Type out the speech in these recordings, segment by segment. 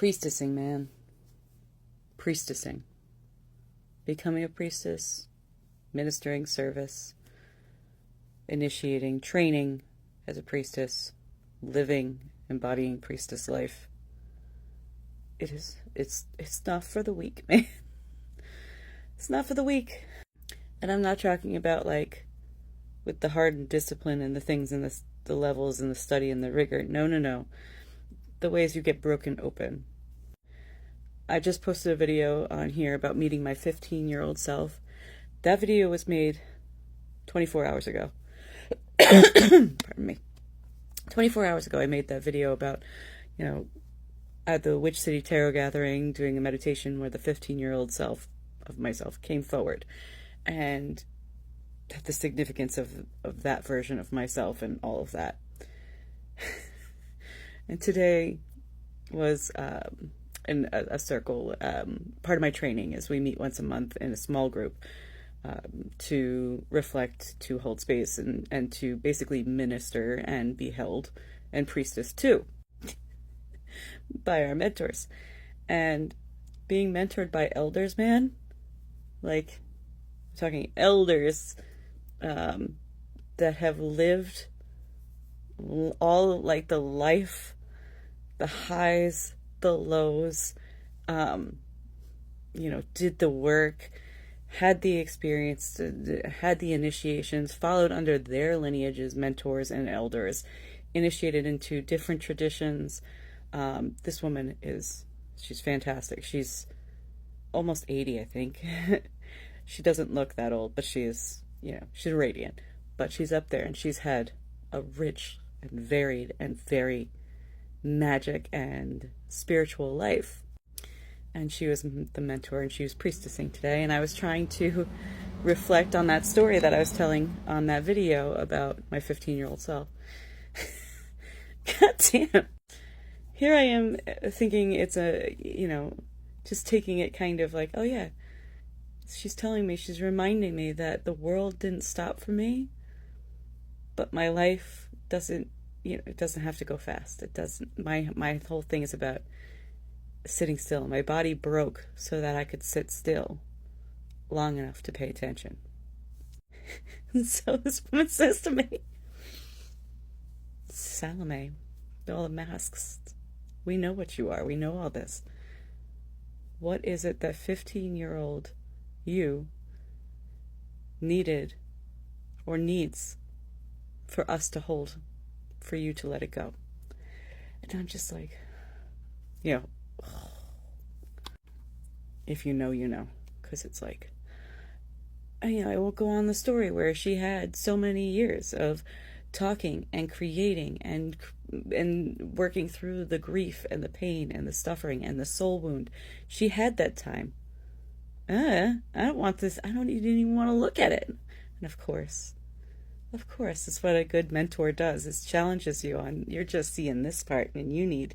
Priestessing, man. Priestessing. Becoming a priestess, ministering service, initiating training as a priestess, living, embodying priestess life. It's not for the weak, man. It's not for the weak. And I'm not talking about like with the hard and discipline and the things and the levels and the study and the rigor. No. The ways you get broken open. I just posted a video on here about meeting my 15-year-old self. That video was made 24 hours ago. Pardon me. 24 hours ago I made that video about, at the Witch City Tarot Gathering, doing a meditation where the 15-year-old self of myself came forward. And the significance of that version of myself and all of that. And today was in a circle. Part of my training is we meet once a month in a small group to reflect, to hold space, and to basically minister and be held and priestess too by our mentors. And being mentored by elders, man, like I'm talking elders that have lived all like the life, the highs, the lows, did the work, had the experience, had the initiations, followed under their lineages, mentors and elders, initiated into different traditions. This woman she's fantastic. She's almost 80, I think. She doesn't look that old, but she's radiant. But she's up there, and she's had a rich and varied and very magic and spiritual life. And she was the mentor, and she was priestessing today, and I was trying to reflect on that story that I was telling on that video about my 15-year-old self. God damn. Here I am thinking it's just taking it kind of like, oh yeah, she's telling me, she's reminding me that the world didn't stop for me, but my life doesn't, it doesn't have to go fast. It doesn't, my whole thing is about sitting still. My body broke so that I could sit still long enough to pay attention. And so this woman says to me, Salome, all the masks, we know what you are. We know all this. What is it that 15-year-old you needed or needs for us to hold, for you to let it go? And I'm just like, if you know, you know. Because it's like, I won't go on the story where she had so many years of talking and creating and working through the grief and the pain and the suffering and the soul wound. She had that time. I don't want this. I don't even want to look at it. And of course, it's what a good mentor does. It challenges you on, you're just seeing this part and you need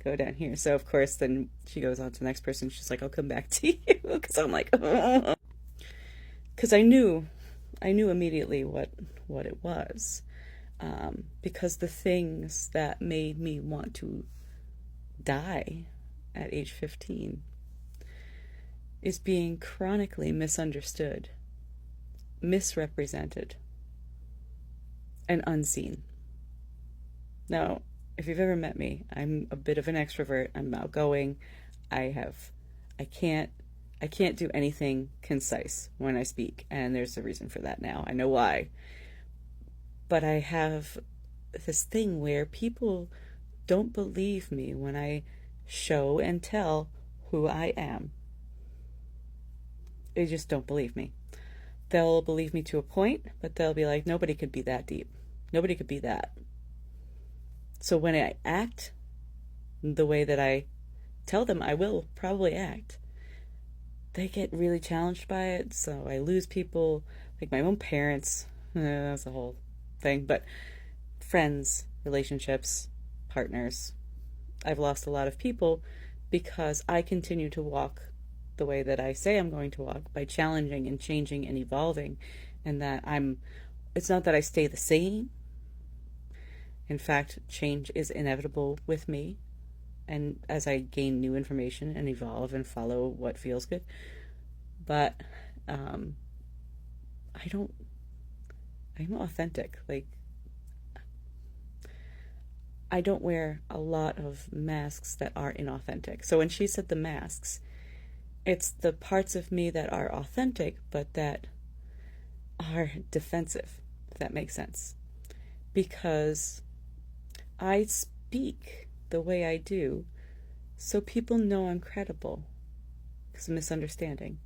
go down here. So of course, then she goes on to the next person. She's like, I'll come back to you. Because I'm like, because I knew immediately what it was. Because the things that made me want to die at age 15 is being chronically misunderstood, misrepresented, and unseen. Now, if you've ever met me, I'm a bit of an extrovert. I'm outgoing. I can't do anything concise when I speak, and there's a reason for that now. I know why. But I have this thing where people don't believe me when I show and tell who I am. They just don't believe me. They'll believe me to a point, but they'll be like, nobody could be that deep. Nobody could be that. So when I act the way that I tell them I will probably act, they get really challenged by it. So I lose people, like my own parents. That's a whole thing, but friends, relationships, partners. I've lost a lot of people because I continue to walk the way that I say I'm going to walk, by challenging and changing and evolving, and that it's not that I stay the same. In fact, change is inevitable with me, and as I gain new information and evolve and follow what feels good. But I don't, I'm authentic. Like, I don't wear a lot of masks that are inauthentic. So when she said the masks, it's the parts of me that are authentic, but that are defensive, if that makes sense. Because I speak the way I do so people know I'm credible. It's a misunderstanding.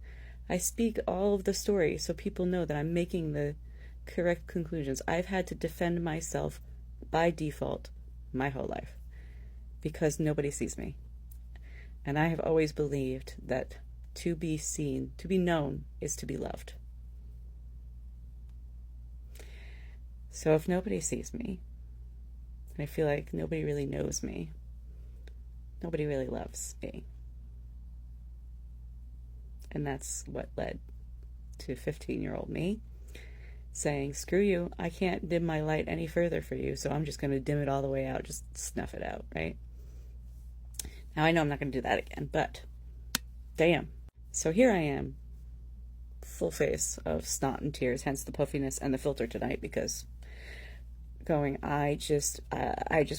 I speak all of the story so people know that I'm making the correct conclusions. I've had to defend myself by default my whole life because nobody sees me. And I have always believed that to be seen, to be known, is to be loved. So if nobody sees me, and I feel like nobody really knows me, nobody really loves me. And that's what led to 15-year-old me saying, screw you, I can't dim my light any further for you, so I'm just going to dim it all the way out, just snuff it out, right? Now I know I'm not going to do that again, but damn. So here I am, full face of snot and tears, hence the puffiness and the filter tonight, because I just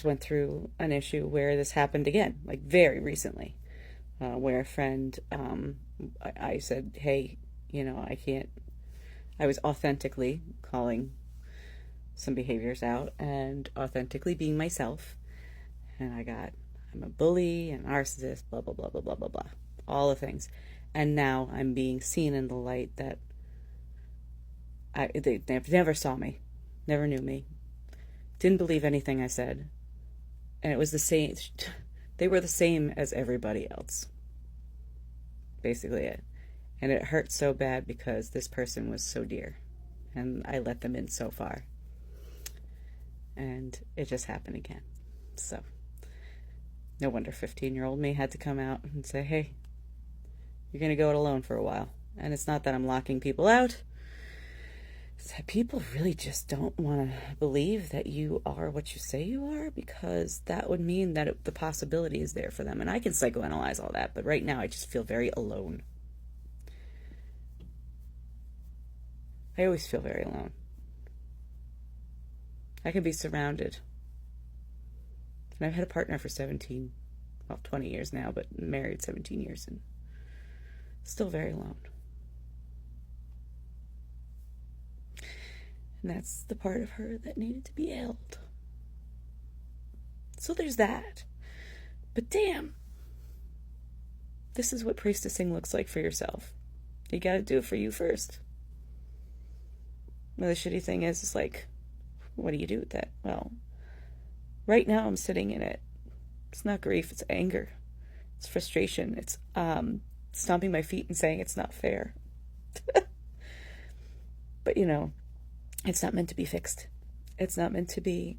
went through an issue where this happened again, like very recently, where a friend, I said, hey, I was authentically calling some behaviors out and authentically being myself. And I'm a bully, an narcissist, blah, blah, blah, blah, blah, blah, blah. All the things. And now I'm being seen in the light that they never saw me, never knew me, didn't believe anything I said. And it was the same. They were the same as everybody else. Basically it. And it hurt so bad because this person was so dear. And I let them in so far. And it just happened again. So, no wonder 15-year-old me had to come out and say, hey, you're going to go it alone for a while. And it's not that I'm locking people out. It's that people really just don't want to believe that you are what you say you are, because that would mean that the possibility is there for them. And I can psychoanalyze all that, but right now I just feel very alone. I always feel very alone. I can be surrounded. And I've had a partner for 20 years now, but married 17 years and still very alone. And that's the part of her that needed to be held. So there's that. But damn, this is what priestessing looks like for yourself. You gotta do it for you first. Well, the shitty thing is, it's like, what do you do with that? Well, right now I'm sitting in it. It's not grief, it's anger. It's frustration. It's stomping my feet and saying it's not fair. But it's not meant to be fixed. It's not meant to be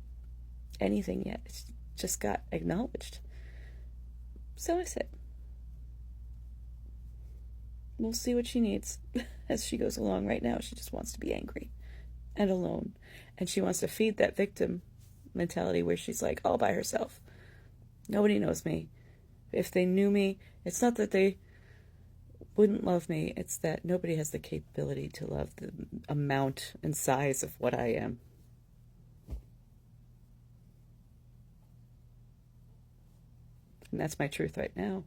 anything yet. It's just got acknowledged. So I said, we'll see what she needs as she goes along. Right now, she just wants to be angry and alone. And she wants to feed that victim mentality where she's like all by herself. Nobody knows me. If they knew me, it's not that they wouldn't love me, it's that nobody has the capability to love the amount and size of what I am. And that's my truth right now.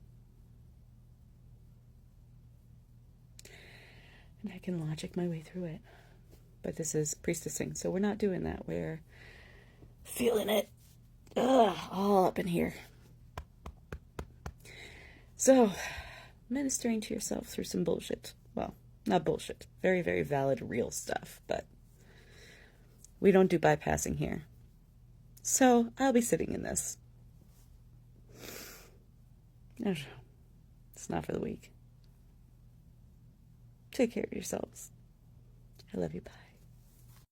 And I can logic my way through it. But this is priestessing, so we're not doing that. We're feeling it all up in here. So, ministering to yourself through some bullshit. Well, not bullshit. Very, very valid, real stuff. But we don't do bypassing here. So, I'll be sitting in this. It's not for the weak. Take care of yourselves. I love you. Bye.